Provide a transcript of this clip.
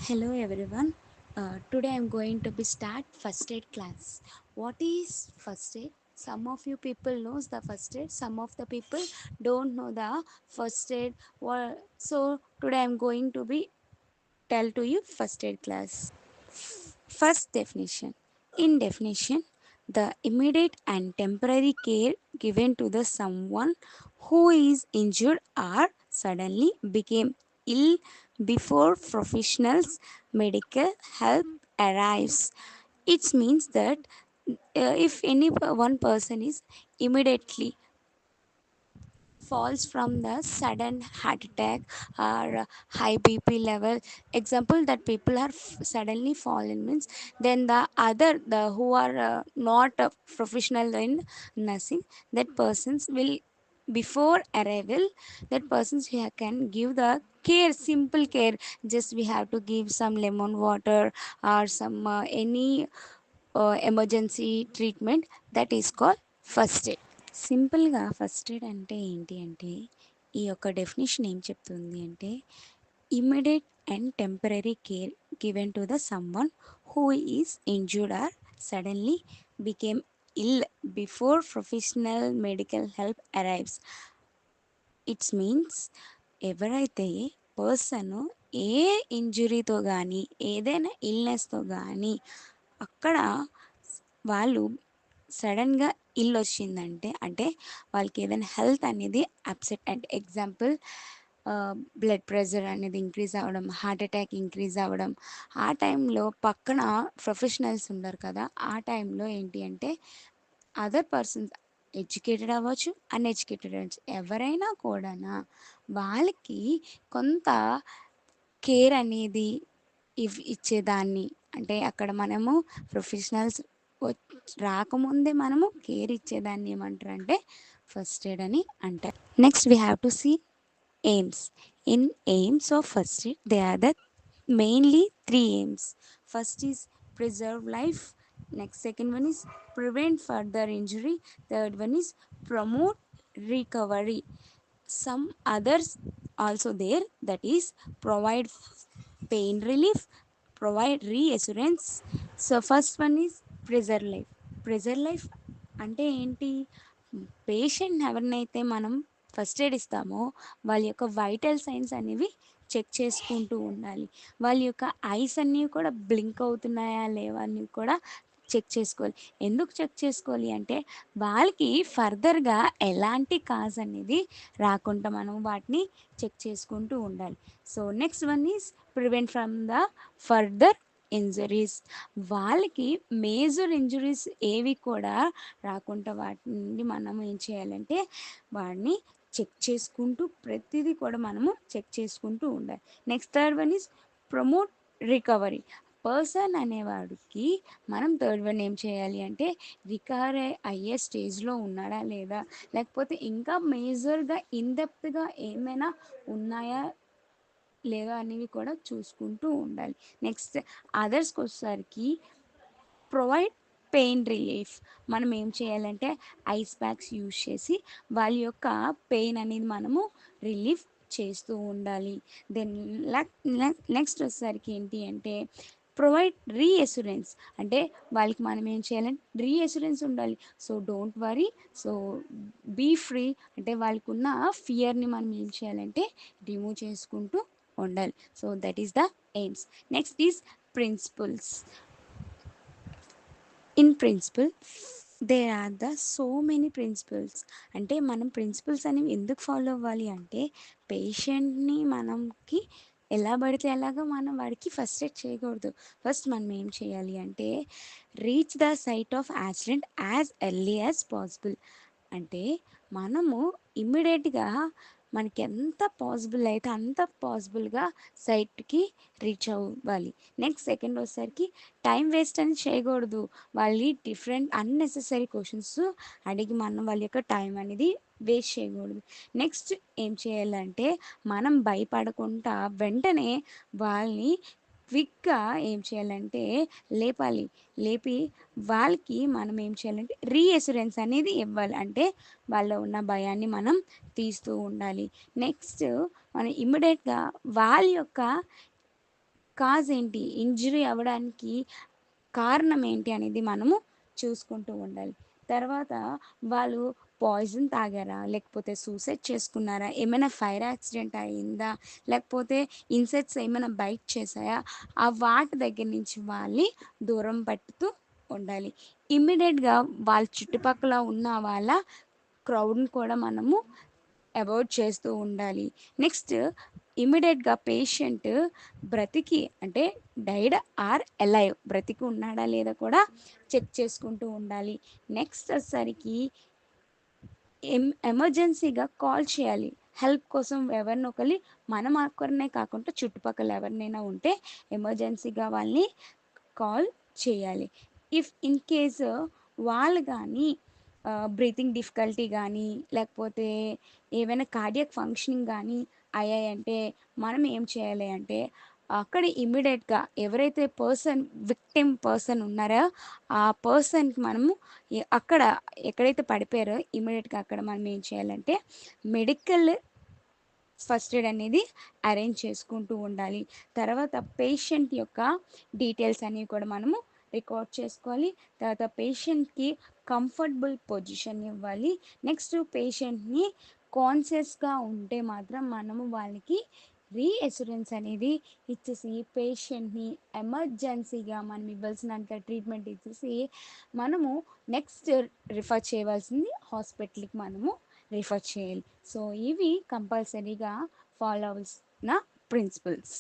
Hello everyone. Today I'm going to be start first aid class. What is first aid? Some of you people knows the first aid. Some of the people don't know the first aid. So today I'm going to be tell to you first aid class. First definition. In definition, the immediate and temporary care given to the someone who is injured or suddenly became ill before professionals medical help arrives. It means that if any one person is immediately falls from the sudden heart attack or high bp level, example that people are suddenly fallen means, then the who are not professional in nursing, that persons will before arrival, that persons can give the care, simple care. Just we have to give some lemon water or some any emergency treatment, that is called first aid. సింపుల్‌గా first aid అంటే ఏంటి అంటే, ఈ యొక్క definition ఏం చెప్తుంది అంటే, immediate and temporary care given to the someone who is injured or suddenly became ill before professional medical help arrives. It's means ఎవరైతే పర్సన్ ఏ ఇంజురీతో కానీ ఏదైనా ఇల్నెస్తో కానీ అక్కడ వాళ్ళు సడన్గా ఇల్లు వచ్చిందంటే, అంటే వాళ్ళకి ఏదైనా హెల్త్ అనేది అప్సెట్ అంటే, ఎగ్జాంపుల్ బ్లడ్ ప్రెషర్ అనేది ఇంక్రీజ్ అవ్వడం, హార్ట్ అటాక్ ఇంక్రీజ్ అవ్వడం, ఆ టైంలో పక్కన ప్రొఫెషనల్స్ ఉండరు కదా, ఆ టైంలో ఏంటి అంటే అదర్ పర్సన్స్ ఎడ్యుకేటెడ్ అవ్వచ్చు, అన్ఎడ్యుకేటెడ్ అవ్వచ్చు, ఎవరైనా కూడా వాళ్ళకి కొంత కేర్ అనేది ఇచ్చేదాన్ని, అంటే అక్కడ మనము ప్రొఫెషనల్స్ రాకముందే మనము కేర్ ఇచ్చేదాన్ని ఏమంటారంటే ఫస్ట్ ఎయిడ్ అని అంటారు. Next we have to see aims. In aims of first aid, there are the mainly three aims. First is preserve life. Next, second one is prevent further injury. Third one is promote recovery. Some others also there, that is provide pain relief, provide reassurance. So first one is preserve life. Preserve life అంటే ఏంటి? Patient ఎవరినైతే మనం first aid ఇస్తామో వాళ్ళ యొక్క vital science అనేవి check చేసుకుంటూ ఉండాలి. వాళ్ళ యొక్క ఐస్ అన్నీ కూడా బ్లింక్ అవుతున్నాయా లేవా అని కూడా చెక్ చేసుకోవాలి. ఎందుకు చెక్ చేసుకోవాలి అంటే, వాళ్ళకి ఫర్దర్గా ఎలాంటి కాజ్ అనేది రాకుండా మనం వాటిని చెక్ చేసుకుంటూ ఉండాలి. So next one is prevent from the further injuries. వాళ్ళకి మేజర్ ఇంజరీస్ ఏవి కూడా రాకుండా వాటిని మనం ఏం చేయాలంటే వాడిని చెక్ చేసుకుంటూ ప్రతిదీ కూడా మనము చెక్ చేసుకుంటూ ఉండాలి. Next third one is promote recovery. Person అనేవాడికి మనం థర్డ్ వన్ ఏం చేయాలి అంటే, రికవర్ అయ్యే స్టేజ్లో ఉన్నాడా లేదా, లేకపోతే ఇంకా మేజర్గా ఇన్డెప్త్గా ఏమైనా ఉన్నాయా లేదా అనేవి కూడా చూసుకుంటూ ఉండాలి. నెక్స్ట్ అదర్స్కి వచ్చేసరికి ప్రొవైడ్ పెయిన్ రిలీఫ్. మనం ఏం చేయాలంటే ఐస్ ప్యాక్స్ యూజ్ చేసి వాళ్ళ యొక్క పెయిన్ అనేది మనము రిలీఫ్ చేస్తూ ఉండాలి. దెన్ నెక్స్ట్ వచ్చేసరికి ఏంటి అంటే ప్రొవైడ్ రీఎస్యూరెన్స్. అంటే వాళ్ళకి మనం ఏం చేయాలంటే రీఎస్యూరెన్స్ ఉండాలి. So don't worry, so be free, అంటే వాళ్ళకు ఉన్న ఫియర్ని మనం ఏం చేయాలంటే రిమూవ్ చేసుకుంటూ ఉండాలి. So that is the aims. Next is principles. In principle there are the so many principles. అంటే మనం ప్రిన్సిపల్స్ అనేవి ఎందుకు ఫాలో అవ్వాలి అంటే, పేషెంట్ని మనకి ఎలా పడితే అలాగా మనం వాడికి ఫస్ట్ ఎయిడ్ చేయకూడదు. ఫస్ట్ మనం ఏం చేయాలి అంటే reach the site of accident as early as possible. అంటే మనము ఇమ్మీడియట్గా మనకి ఎంత పాసిబుల్ అయితే అంత పాసిబుల్గా సైట్కి రీచ్ అవ్వాలి. నెక్స్ట్ సెకండ్ వచ్చేసరికి టైం వేస్ట్ అని చేయకూడదు. వాళ్ళు డిఫరెంట్ అన్నెసెసరీ క్వశ్చన్స్ అడిగి మనం వాళ్ళ యొక్క టైం అనేది వేస్ట్ చేయకూడదు. నెక్స్ట్ ఏం చేయాలంటే మనం భయపడకుండా వెంటనే వాళ్ళని క్విక్గా ఏం చేయాలంటే లేపాలి. లేపి వాళ్ళకి మనం ఏం చేయాలంటే రీఎస్యూరెన్స్ అనేది ఇవ్వాలి. అంటే వాళ్ళలో ఉన్న భయాన్ని మనం తీస్తూ ఉండాలి. నెక్స్ట్ మనం ఇమ్మీడియట్గా వాళ్ళ యొక్క కాజ్ ఏంటి, ఇంజరీ అవ్వడానికి కారణం ఏంటి అనేది మనము చూసుకుంటూ ఉండాలి. తర్వాత వాళ్ళు పాయిజన్ తాగారా, లేకపోతే సూసైడ్ చేసుకున్నారా, ఏమైనా ఫైర్ యాక్సిడెంట్ అయిందా, లేకపోతే ఇన్సెక్ట్స్ ఏమైనా బైట్ చేసాయా, ఆ వాటి దగ్గర నుంచి వాళ్ళని దూరం పట్టుతూ ఉండాలి. ఇమ్మీడియట్గా వాళ్ళ చుట్టుపక్కల ఉన్న వాళ్ళ క్రౌడ్ని కూడా మనము అవాయిడ్ చేస్తూ ఉండాలి. నెక్స్ట్ ఇమ్మీడియట్గా పేషెంట్ బ్రతికి అంటే డైడ్ ఆర్ అలైవ్, బ్రతికి ఉన్నాడా లేదా కూడా చెక్ చేసుకుంటూ ఉండాలి. నెక్స్ట్ వచ్చేసరికి ఎమర్జెన్సీగా కాల్ చేయాలి హెల్ప్ కోసం. ఎవరినో ఒకరి, మనం ఒక్కరినే కాకుండా చుట్టుపక్కల ఎవరినైనా ఉంటే ఎమర్జెన్సీగా వాళ్ళని కాల్ చేయాలి. ఇఫ్ ఇన్ కేసు వాళ్ళు కానీ బ్రీతింగ్ డిఫికల్టీ కానీ, లేకపోతే ఏవైనా కార్డియాక్ ఫంక్షనింగ్ కానీ అయ్యాయంటే మనం ఏం చేయాలి అంటే, అక్కడ ఇమ్మీడియట్గా ఎవరైతే విక్టిమ్ పర్సన్ ఉన్నారో ఆ పర్సన్కి మనము అక్కడ ఎక్కడైతే పడిపోయారో ఇమ్మీడియట్గా అక్కడ మనం ఏం చేయాలంటే మెడికల్ ఫస్ట్ ఎయిడ్ అనేది అరేంజ్ చేసుకుంటూ ఉండాలి. తర్వాత పేషెంట్ యొక్క డీటెయిల్స్ అనేవి కూడా మనము రికార్డ్ చేసుకోవాలి. తర్వాత పేషెంట్కి కంఫర్టబుల్ పొజిషన్ ఇవ్వాలి. నెక్స్ట్ పేషెంట్ని కాన్షియస్గా ఉంటే మాత్రం మనము వాళ్ళకి రీఅష్యూరెన్స్ అనేది ఇచ్చేసి పేషెంట్ని ఎమర్జెన్సీగా మనం ఇవ్వాల్సినంత ట్రీట్మెంట్ ఇచ్చేసి మనము నెక్స్ట్ రిఫర్ చేయవలసింది హాస్పిటల్కి మనము రిఫర్ చేయాలి. సో ఇవి కంపల్సరీగా ఫాలో అవ్వాల్సిన ప్రిన్సిపల్స్.